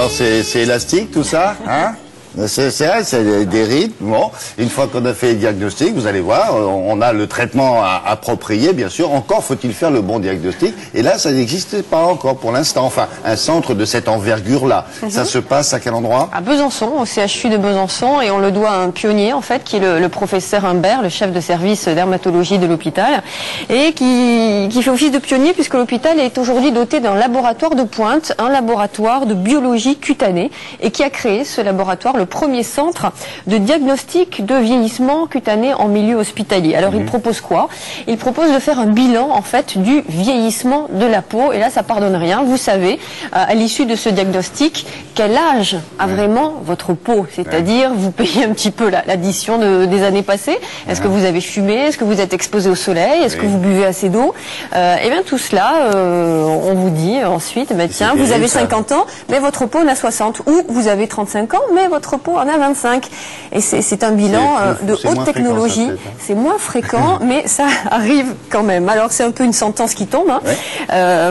Alors c'est élastique tout ça, hein? C'est des rides. Bon, une fois qu'on a fait le diagnostic, vous allez voir, on a le traitement approprié, bien sûr. Encore faut-il faire le bon diagnostic. Et là, ça n'existe pas encore pour l'instant. Enfin, un centre de cette envergure-là. Ça se passe à quel endroit? À Besançon, au CHU de Besançon. Et on le doit à un pionnier, en fait, qui est le professeur Humbert, le chef de service dermatologie de l'hôpital. Et qui fait office de pionnier puisque l'hôpital est aujourd'hui doté d'un laboratoire de pointe, un laboratoire de biologie cutanée. Et qui a créé ce laboratoire, le premier centre de diagnostic de vieillissement cutané en milieu hospitalier. Alors il propose quoi? Il propose de faire un bilan en fait du vieillissement de la peau et là ça pardonne rien. Vous savez à l'issue de ce diagnostic quel âge a vraiment votre peau, c'est-à-dire vous payez un petit peu l'addition des années passées. Est-ce que vous avez fumé? Est-ce que vous êtes exposé au soleil? Est-ce que vous buvez assez d'eau? Et bien tout cela on vous dit ensuite tiens vous avez 50 ans mais votre peau en a 60 ou vous avez 35 ans mais votre peau en a 25. Et c'est un bilan de haute technologie. C'est moins fréquent, mais ça arrive quand même. Alors c'est un peu une sentence qui tombe.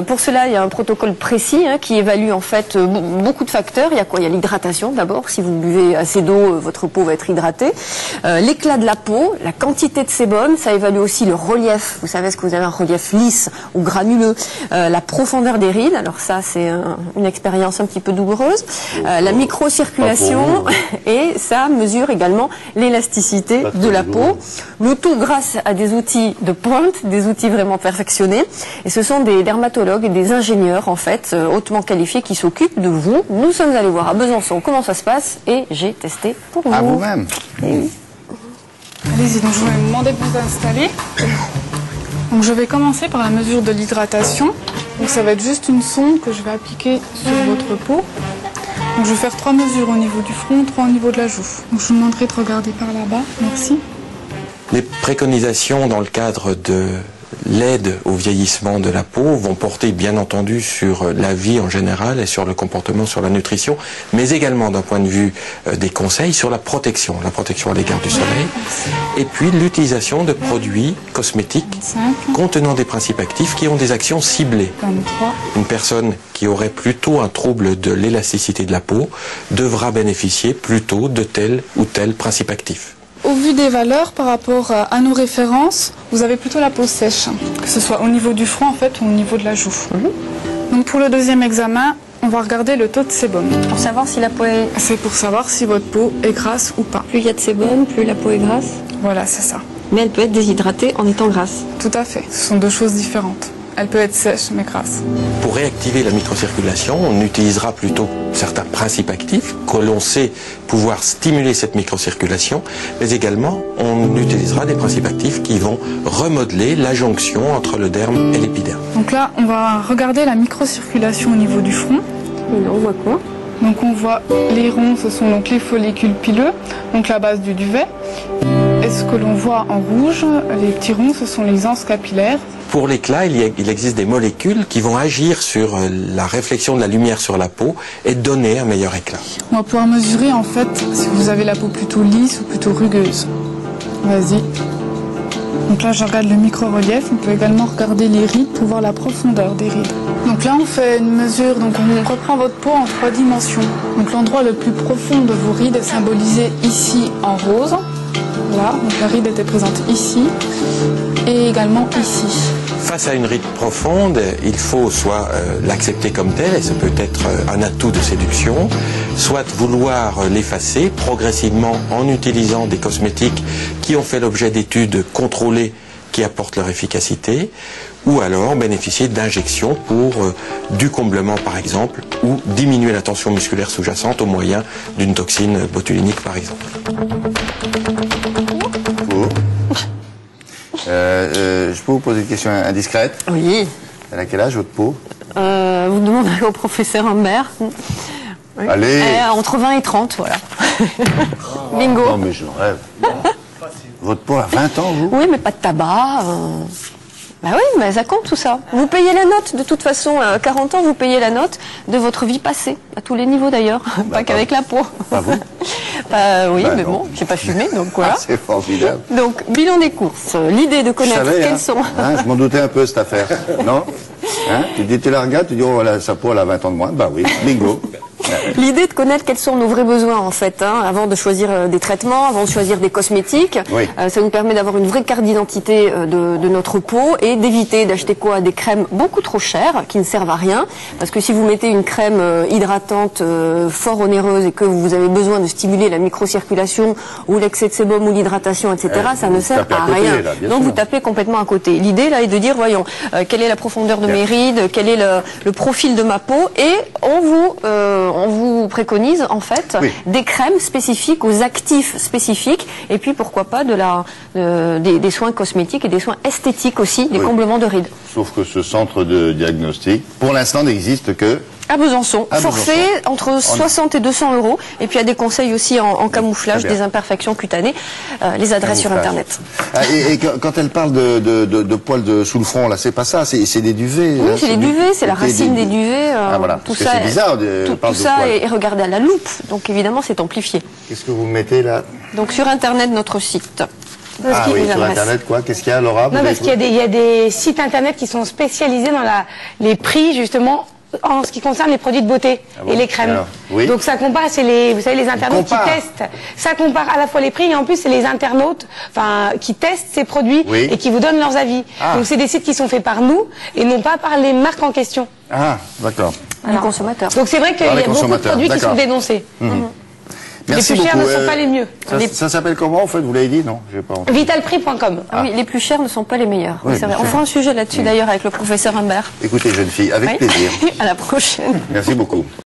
Pour cela, il y a un protocole précis qui évalue en fait beaucoup de facteurs. Il y a quoi? Il y a l'hydratation d'abord. Si vous buvez assez d'eau, votre peau va être hydratée. L'éclat de la peau, la quantité de sébum, ça évalue aussi le relief. Vous savez, est-ce que vous avez un relief lisse ou granuleux? La profondeur des rides. Alors ça, c'est une expérience un petit peu douloureuse. La microcirculation. Et ça mesure également l'élasticité de la peau. Le tout grâce à des outils de pointe, des outils vraiment perfectionnés. Et ce sont des dermatologues et des ingénieurs, en fait, hautement qualifiés qui s'occupent de vous. Nous sommes allés voir à Besançon comment ça se passe et j'ai testé pour vous. À vous-même. Oui. Allez-y, donc je vais vous demander de vous installer. Donc je vais commencer par la mesure de l'hydratation. Donc ça va être juste une sonde que je vais appliquer sur votre peau. Donc je vais faire 3 mesures au niveau du front, 3 au niveau de la joue. Donc je vous demanderai de regarder par là-bas. Merci. Les préconisations dans le cadre de l'aide au vieillissement de la peau vont porter bien entendu sur la vie en général et sur le comportement, sur la nutrition, mais également d'un point de vue des conseils sur la protection à l'égard du soleil, et puis l'utilisation de produits cosmétiques contenant des principes actifs qui ont des actions ciblées. 23. Une personne qui aurait plutôt un trouble de l'élasticité de la peau devra bénéficier plutôt de tel ou tel principe actif. Au vu des valeurs par rapport à nos références, vous avez plutôt la peau sèche, que ce soit au niveau du front en fait ou au niveau de la joue. Donc pour le deuxième examen, on va regarder le taux de sébum. Pour savoir si la peau est... C'est pour savoir si votre peau est grasse ou pas. Plus il y a de sébum, plus la peau est grasse. Voilà, c'est ça. Mais elle peut être déshydratée en étant grasse. Tout à fait. Ce sont deux choses différentes. Elle peut être sèche mais grasse. Pour réactiver la microcirculation, on utilisera plutôt certains principes actifs que l'on sait pouvoir stimuler cette microcirculation, mais également on utilisera des principes actifs qui vont remodeler la jonction entre le derme et l'épiderme. Donc là, on va regarder la microcirculation au niveau du front. Et là, on voit quoi? Donc on voit les ronds, ce sont donc les follicules pileux, donc la base du duvet. Et ce que l'on voit en rouge, les petits ronds, ce sont les anses capillaires. Pour l'éclat, il existe des molécules qui vont agir sur la réflexion de la lumière sur la peau et donner un meilleur éclat. On va pouvoir mesurer en fait si vous avez la peau plutôt lisse ou plutôt rugueuse. Vas-y. Donc là, je regarde le micro-relief. On peut également regarder les rides pour voir la profondeur des rides. Donc là, on fait une mesure. Donc on reprend votre peau en 3 dimensions. Donc l'endroit le plus profond de vos rides est symbolisé ici en rose. Là, donc la ride était présente ici et également ici. Face à une ride profonde, il faut soit l'accepter comme telle, et ça peut être un atout de séduction, soit vouloir l'effacer progressivement en utilisant des cosmétiques qui ont fait l'objet d'études contrôlées qui apportent leur efficacité, ou alors bénéficier d'injections pour du comblement par exemple, ou diminuer la tension musculaire sous-jacente au moyen d'une toxine botulinique par exemple. Je peux vous poser une question indiscrète? Oui. Elle a quel âge votre peau? Vous demandez au professeur Humbert. Oui. Allez. Entre 20 et 30, voilà. Bingo. Non mais je rêve. Votre peau a 20 ans, vous? Oui, mais pas de tabac. Bah oui, mais ça compte tout ça. Vous payez la note, de toute façon, à 40 ans, vous payez la note de votre vie passée, à tous les niveaux d'ailleurs, pas qu'avec la peau. Pas vous? Oui, bah mais non. bon, j'ai pas fumé, donc voilà. Ah, c'est formidable. Donc, bilan des courses, l'idée de connaître quelles sont... je m'en doutais un peu cette affaire, non? Tu dis, tu la regardes, tu dis, oh voilà, sa peau elle a 20 ans de moins, bah oui, bingo. L'idée de connaître quels sont nos vrais besoins en fait, hein, avant de choisir des traitements, avant de choisir des cosmétiques. Oui. Ça nous permet d'avoir une vraie carte d'identité de notre peau et d'éviter d'acheter quoi? Des crèmes beaucoup trop chères qui ne servent à rien. Parce que si vous mettez une crème hydratante fort onéreuse et que vous avez besoin de stimuler la microcirculation ou l'excès de sébum ou l'hydratation, etc., ça ne sert à rien. Là, donc vous tapez complètement à côté. L'idée là est de dire, voyons, quelle est la profondeur de mes rides, quel est le profil de ma peau, et on vous préconise en fait des crèmes spécifiques aux actifs spécifiques, et puis pourquoi pas des soins cosmétiques et des soins esthétiques aussi, des comblements de rides. Sauf que ce centre de diagnostic, pour l'instant, n'existe que à Besançon. Forfait entre 60 et 200 €. Et puis il y a des conseils aussi en camouflage des imperfections cutanées. Les adresses sur Internet. Et quand elle parle de poils sous le front, là, c'est pas ça, c'est des duvets. Oui, c'est des duvets, c'est la racine des duvets. Voilà, tout ça, c'est bizarre. Tout ça est regardé à la loupe. Donc évidemment, c'est amplifié. Qu'est-ce que vous mettez là? Donc sur Internet, notre site. Ah oui, sur Internet, quoi? Qu'est-ce qu'il y a, Laura? Non, parce qu'il y a des sites Internet qui sont spécialisés dans les prix, justement, en ce qui concerne les produits de beauté et les crèmes. Alors, oui. Donc ça compare, c'est vous savez, les internautes qui testent. Ça compare à la fois les prix et en plus c'est les internautes, qui testent ces produits et qui vous donnent leurs avis. Donc c'est des sites qui sont faits par nous et non pas par les marques en question. Ah, d'accord. Les consommateurs. Donc c'est vrai qu'il y a beaucoup de produits qui sont dénoncés. Merci les plus chers beaucoup. ne sont pas les mieux. Ça s'appelle comment, en fait? Vous l'avez dit, non? J'ai pas entendu. Vitalprix.com. Oui, les plus chers ne sont pas les meilleurs. Oui, c'est vrai. bien On sûr. fera un sujet là-dessus d'ailleurs avec le professeur Humbert. Écoutez, jeune fille, avec plaisir. À la prochaine. Merci beaucoup.